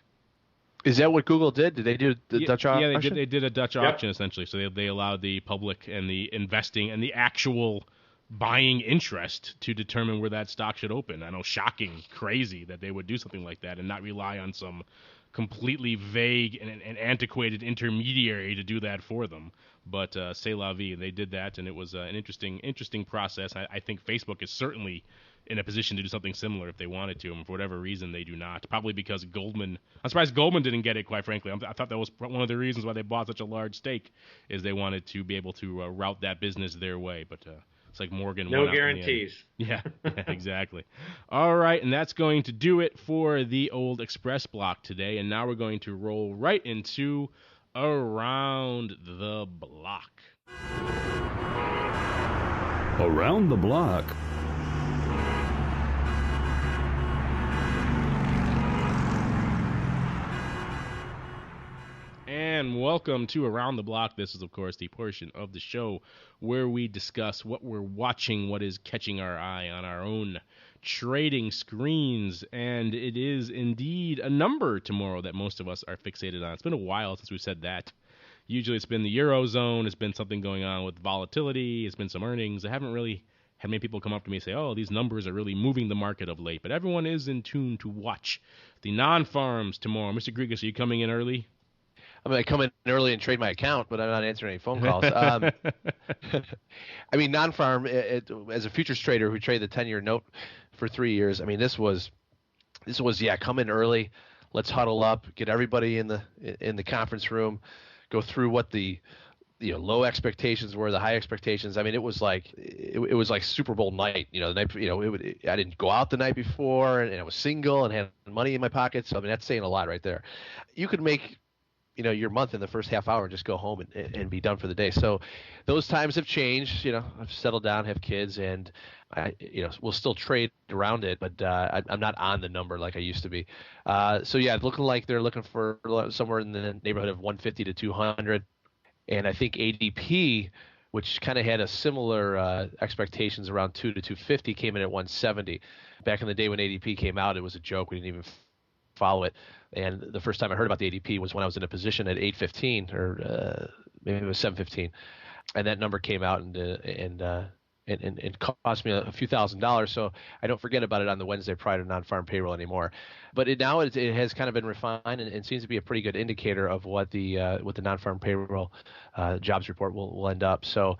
Is that what Google did? Did they do the Dutch auction? Yeah, they did a Dutch auction essentially. So they allowed the public and the investing and the actual buying interest to determine where that stock should open. I know, shocking, crazy that they would do something like that and not rely on some completely vague and antiquated intermediary to do that for them. But c'est la vie, they did that, and it was an interesting process. I think Facebook is certainly in a position to do something similar if they wanted to, and for whatever reason they do not. Probably because I'm surprised Goldman didn't get it, quite frankly. I thought that was one of the reasons why they bought such a large stake, is they wanted to be able to route that business their way. But Looks like Morgan No went out in the end. guarantees. Yeah, exactly. All right, and that's going to do it for the old Express Block today. And now we're going to roll right into Around the Block. Around the block. And welcome to Around the Block. This is, of course, the portion of the show where we discuss what we're watching, what is catching our eye on our own trading screens. And it is indeed a number tomorrow that most of us are fixated on. It's been a while since we've said that. Usually it's been the Eurozone. It's been something going on with volatility. It's been some earnings. I haven't really had many people come up to me and say, oh, these numbers are really moving the market of late. But everyone is in tune to watch the non-farms tomorrow. Mr. Grigus, are you coming in early? I'm going to come in early and trade my account, but I'm not answering any phone calls. I mean, non-farm, as a futures trader who traded the 10-year note for 3 years, I mean, this was come in early. Let's huddle up, get everybody in the conference room, go through what the low expectations were, the high expectations. I mean, it was like Super Bowl night. The night, I didn't go out the night before, and I was single and had money in my pocket. So I mean, that's saying a lot right there. You could make your month in the first half hour and just go home and be done for the day. So those times have changed. I've settled down, have kids, and we'll still trade around it, but I'm not on the number like I used to be. So yeah, looking like they're looking for somewhere in the neighborhood of 150 to 200. And I think ADP, which kind of had a similar expectations around 2 to 250, came in at 170. Back in the day when ADP came out, it was a joke. We didn't even follow it. And the first time I heard about the ADP was when I was in a position at 815 or maybe it was 715, and that number came out and cost me a few $1,000s. So I don't forget about it on the Wednesday prior to non-farm payroll anymore. But it has kind of been refined and seems to be a pretty good indicator of what the non-farm payroll jobs report will end up. So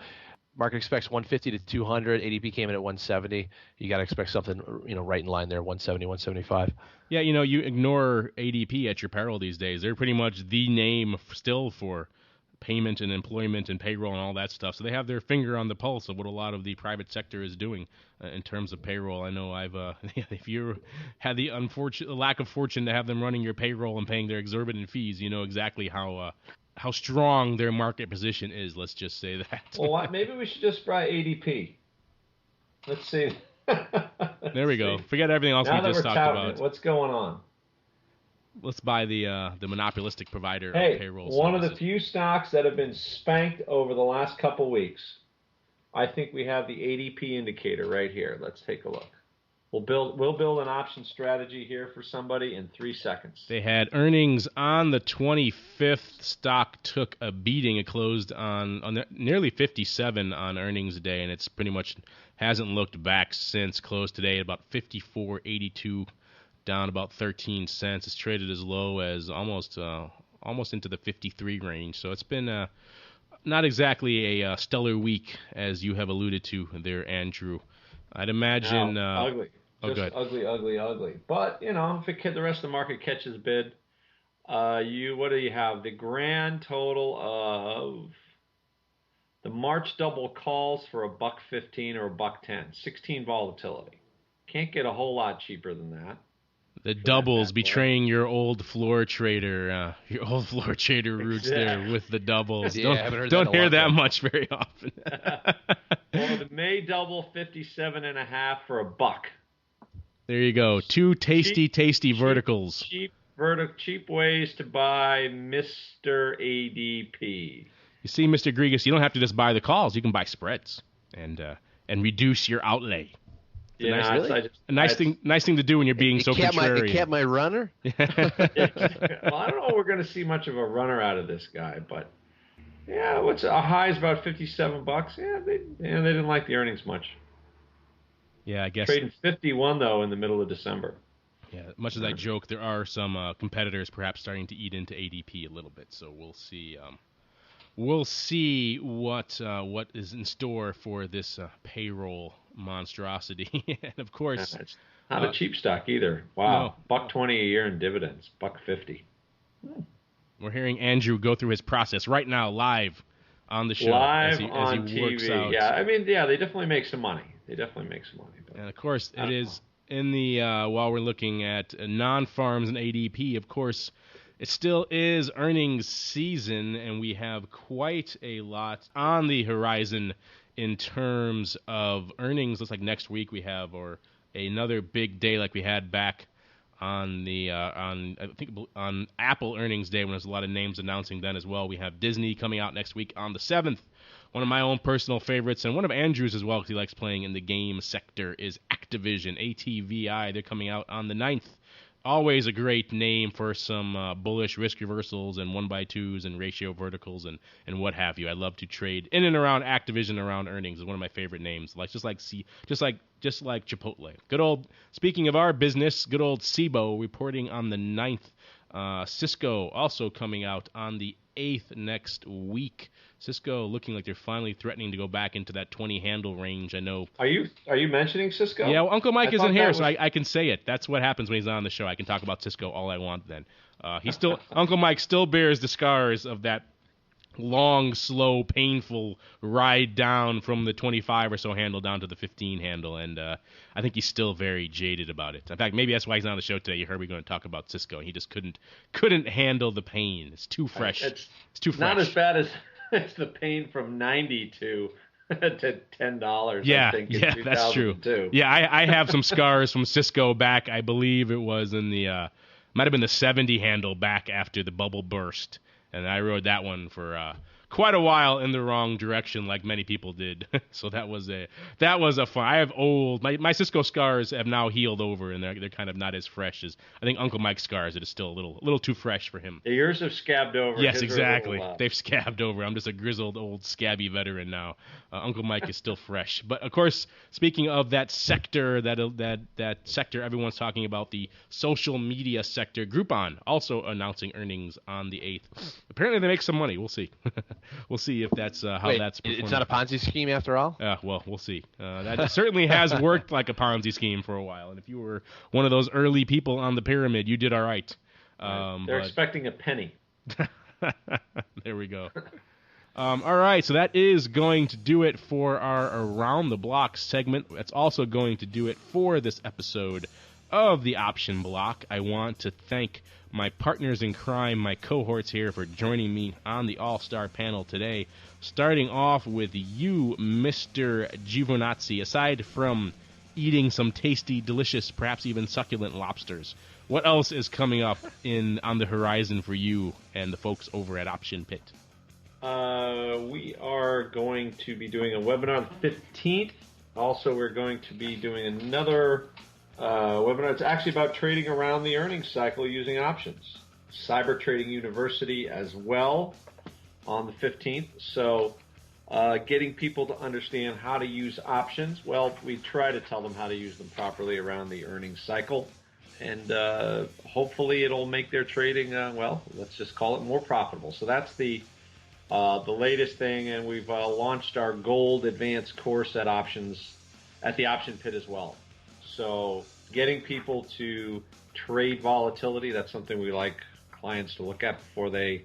market expects 150 to 200. ADP came in at 170. You got to expect something, right in line there, 170, 175. Yeah, you ignore ADP at your peril these days. They're pretty much the name still for payment and employment and payroll and all that stuff. So they have their finger on the pulse of what a lot of the private sector is doing in terms of payroll. I know if you had the lack of fortune to have them running your payroll and paying their exorbitant fees, you know exactly how strong their market position is. Let's just say that. Well, maybe we should just try ADP. Let's see. There we go. Forget everything else we just talked about. What's going on? Let's buy the monopolistic provider of payroll one services. of the few stocks that have been spanked over the last couple weeks. I think we have the ADP indicator right here. Let's take a look. We'll build an option strategy here for somebody in 3 seconds. They had earnings on the 25th. Stock took a beating. It closed on nearly 57 on earnings day, and it's pretty much hasn't looked back since. Closed today at about 54.82, down about 13 cents. It's traded as low as almost into the 53 range. So it's been not exactly a stellar week, as you have alluded to there, Andrew. I'd imagine ugly. Just ugly. But if the rest of the market catches bid, what do you have? The grand total of the March double calls for $1.15 or $1.10, 16 volatility. Can't get a whole lot cheaper than that. The doubles betraying your old floor trader roots there with the doubles. Yeah, don't hear that much very often. Well, the May double 57.5 for $1. There you go. Two tasty verticals. Cheap ways to buy Mr. ADP. You see, Mr. Grigus, you don't have to just buy the calls. You can buy spreads and reduce your outlay. Nice thing to do when you're being so contrarian. It kept my runner? Well, I don't know if we're going to see much of a runner out of this guy, but yeah, what's a high is about $57. Yeah, they didn't like the earnings much. Yeah, I guess. Trading 51 though in the middle of December. Yeah, much as I joke, there are some competitors perhaps starting to eat into ADP a little bit, so we'll see. We'll see what is in store for this payroll monstrosity, and of course, it's not a cheap stock either. Wow, no. $1.20 a year in dividends, $1.50. We're hearing Andrew go through his process right now, live on the show live as he on works TV. out. Yeah, I mean, yeah, they definitely make some money. But And of course, it is in the while we're looking at non-farms and ADP. Of course, it still is earnings season, and we have quite a lot on the horizon in terms of earnings. Looks like next week we have another big day like we had back on the on Apple earnings day when there's a lot of names announcing then as well. We have Disney coming out next week on the 7th. One of my own personal favorites, and one of Andrew's as well because he likes playing in the game sector, is Activision, ATVI. They're coming out on the 9th. Always a great name for some bullish risk reversals and 1x2s and ratio verticals and what have you. I love to trade in and around Activision around earnings. Is one of my favorite names. Just like Chipotle. Good old. Speaking of our business, good old CBOE reporting on the 9th. Cisco also coming out on the 8th next week. Cisco looking like they're finally threatening to go back into that 20 handle range. I know. Are you mentioning Cisco? Yeah, well, Uncle Mike isn't here, so I can say it. That's what happens when he's on the show. I can talk about Cisco all I want then. Uncle Mike still bears the scars of that long, slow, painful ride down from the 25 or so handle down to the 15 handle, and I think he's still very jaded about it. In fact, maybe that's why he's not on the show today. You heard we're going to talk about Cisco, and he just couldn't handle the pain. It's too fresh. It's too fresh. Not as bad as it's the pain from 92 to $10. Yeah, I think, in that's true. Yeah, I have some scars from Cisco back. I believe it was in the might have been the 70 handle back after the bubble burst, and I rode that one for quite a while in the wrong direction, like many people did. So that was a fun. I have my Cisco scars have now healed over, and they're kind of not as fresh as I think Uncle Mike's scars. It is still a little too fresh for him. Yeah, yours have scabbed over. Yes, exactly. They've scabbed over. I'm just a grizzled old scabby veteran now. Uncle Mike is still fresh. But of course, speaking of that sector, that sector everyone's talking about, the social media sector, Groupon also announcing earnings on the 8th. Apparently, they make some money. We'll see. We'll see if that's how that's performing. It's not a Ponzi scheme after all? Well, we'll see. That certainly has worked like a Ponzi scheme for a while. And if you were one of those early people on the pyramid, you did all right. They're expecting a penny. There we go. All right, so that is going to do it for our Around the Block segment. That's also going to do it for this episode of the Option Block. I want to thank my partners in crime, my cohorts here, for joining me on the All-Star panel today. Starting off with you, Mr. Giovinazzi. Aside from eating some tasty, delicious, perhaps even succulent lobsters, what else is coming up on the horizon for you and the folks over at Option Pit? We are going to be doing a webinar the 15th. Also, we're going to be doing another webinar. It's actually about trading around the earnings cycle using options. Cyber Trading University as well on the 15th. So getting people to understand how to use options. Well, we try to tell them how to use them properly around the earnings cycle. And hopefully it'll make their trading, let's just call it more profitable. So that's the latest thing. And we've launched our Gold Advanced course at the Option Pit as well. So getting people to trade volatility, that's something we like clients to look at before they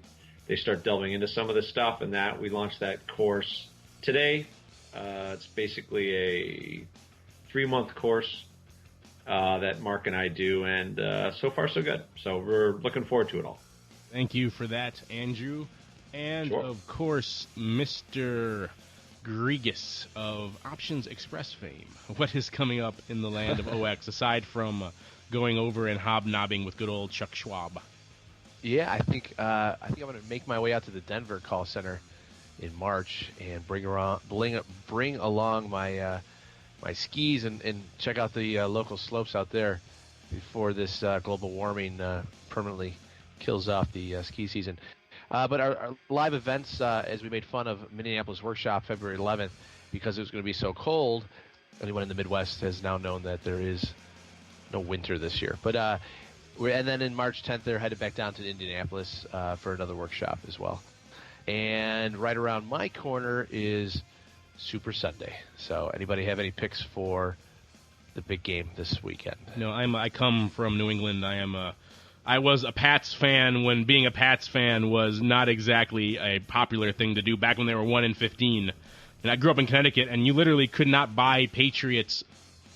start delving into some of this stuff. And that we launched that course today. It's basically a 3-month course that Mark and I do, and so far so good. So we're looking forward to it all. Thank you for that, Andrew. And, sure. Of course, Mr. Grigus of Options Express fame. What is coming up in the land of OX, aside from going over and hobnobbing with good old Chuck Schwab? Yeah, I think I'm going to make my way out to the Denver call center in March and bring along my my skis and check out the local slopes out there before this global warming permanently kills off the ski season. But our live events, as we made fun of Minneapolis Workshop February 11th, because it was going to be so cold, anyone in the Midwest has now known that there is no winter this year. But and then in March 10th, they're headed back down to Indianapolis for another workshop as well. And right around my corner is Super Sunday. So anybody have any picks for the big game this weekend? No, I come from New England. I am I was a Pats fan when being a Pats fan was not exactly a popular thing to do back when they were 1-15. And I grew up in Connecticut, and you literally could not buy Patriots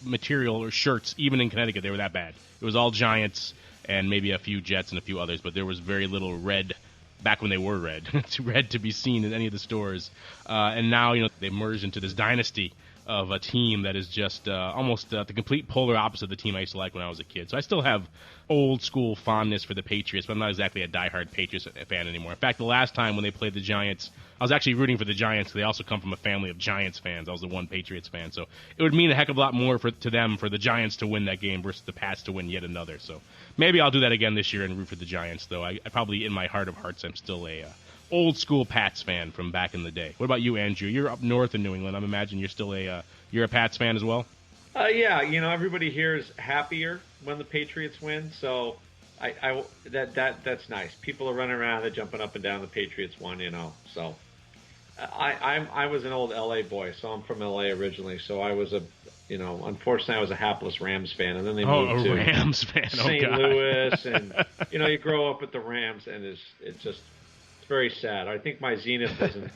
material or shirts, even in Connecticut. They were that bad. It was all Giants and maybe a few Jets and a few others, but there was very little red back when they were red. It's red to be seen in any of the stores. And now, they merged into this dynasty of a team that is just almost the complete polar opposite of the team I used to like when I was a kid. So I still have old school fondness for the Patriots, but I'm not exactly a diehard Patriots fan anymore. In fact, the last time when they played the Giants, I was actually rooting for the Giants. They also come from a family of Giants fans. I was the one Patriots fan. So it would mean a heck of a lot more to them for the Giants to win that game versus the Pats to win yet another. So maybe I'll do that again this year and root for the Giants, though. I probably, in my heart of hearts, I'm still a old school Pats fan from back in the day. What about you, Andrew? You're up north in New England. I imagine you're still you're a Pats fan as well? Yeah, everybody here is happier when the Patriots win, so that's nice. People are running around, they're jumping up and down. The Patriots won, So I was an old LA boy, so I'm from LA originally. So I was unfortunately I was a hapless Rams fan, and then they moved to Rams fan. St. Louis, and you grow up with the Rams, and it's very sad. I think my zenith was in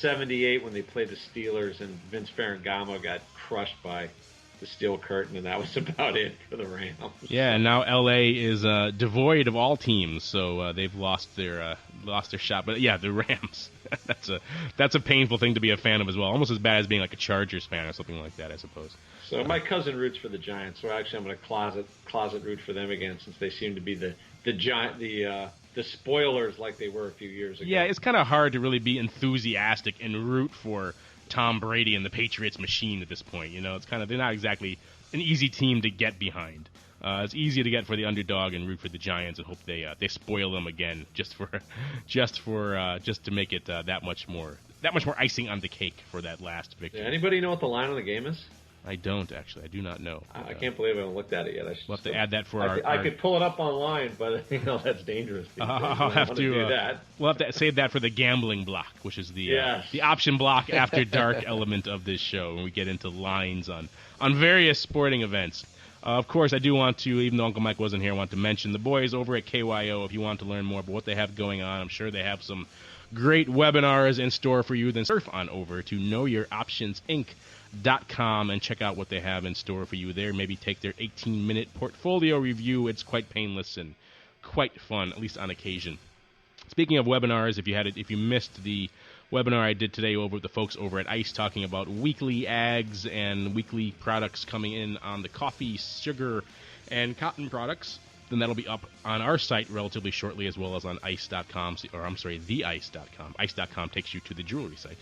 '78 when they played the Steelers, and Vince Ferragamo got crushed by the Steel Curtain, and that was about it for the Rams. Yeah, and now LA is devoid of all teams, so they've lost their shot. But yeah, the Rams. that's a painful thing to be a fan of as well. Almost as bad as being like a Chargers fan or something like that, I suppose. So my cousin roots for the Giants, so actually I'm going to closet root for them again, since they seem to be the spoilers like they were a few years ago. Yeah, it's kind of hard to really be enthusiastic and root for Tom Brady and the Patriots machine at this point. It's they're not exactly an easy team to get behind. It's easy to get for the underdog and root for the Giants and hope they spoil them again just to make it that much more icing on the cake for that last victory. Yeah, anybody know what the line of the game is? I don't, actually. I do not know. I can't believe I haven't looked at it yet. We'll have to add that for I could pull it up online, but that's dangerous. I'll have to do that. We'll have to save that for the gambling block, which is the option block after dark element of this show, when we get into lines on various sporting events. Of course, I do want to, even though Uncle Mike wasn't here, I want to mention the boys over at KYO. If you want to learn more about what they have going on, I'm sure they have some great webinars in store for you. Then surf on over to KnowYourOptionsInc.com and check out what they have in store for you there. Maybe take their 18-minute portfolio review. It's quite painless and quite fun, at least on occasion. Speaking of webinars, if you missed the webinar I did today over with the folks over at ICE talking about weekly ags and weekly products coming in on the coffee, sugar, and cotton products, then that'll be up on our site relatively shortly, as well as on ice.com, the ice.com. Ice.com takes you to the jewelry site.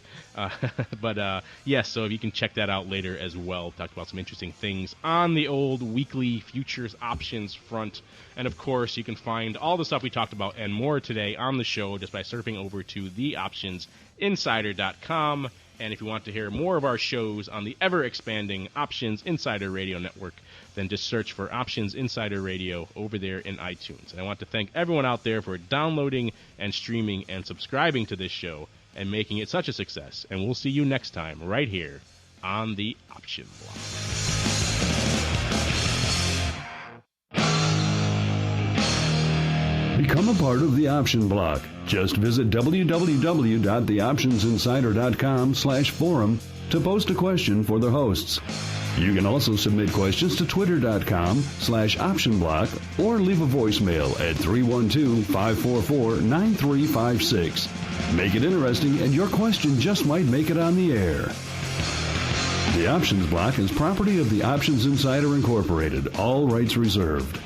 Yes, so if you can check that out later as well. Talked about some interesting things on the old weekly futures options front. And, of course, you can find all the stuff we talked about and more today on the show just by surfing over to theoptionsinsider.com. And if you want to hear more of our shows on the ever-expanding Options Insider Radio Network, then just search for Options Insider Radio over there in iTunes. And I want to thank everyone out there for downloading and streaming and subscribing to this show and making it such a success. And we'll see you next time right here on the Option Block. Become a part of the Option Block. Just visit www.theoptionsinsider.com/forum to post a question for the hosts. You can also submit questions to twitter.com/optionblock or leave a voicemail at 312-544-9356. Make it interesting, and your question just might make it on the air. The Options Block is property of the Options Insider Incorporated. All rights reserved.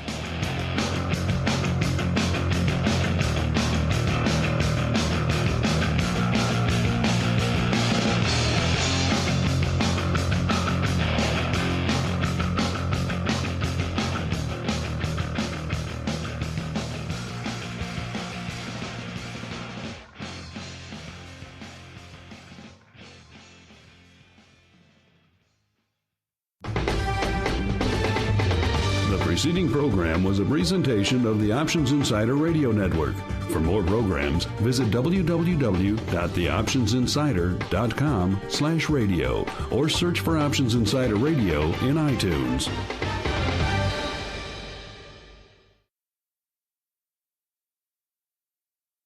The preceding program was a presentation of the Options Insider Radio Network. For more programs, visit www.theoptionsinsider.com/radio or search for Options Insider Radio in iTunes.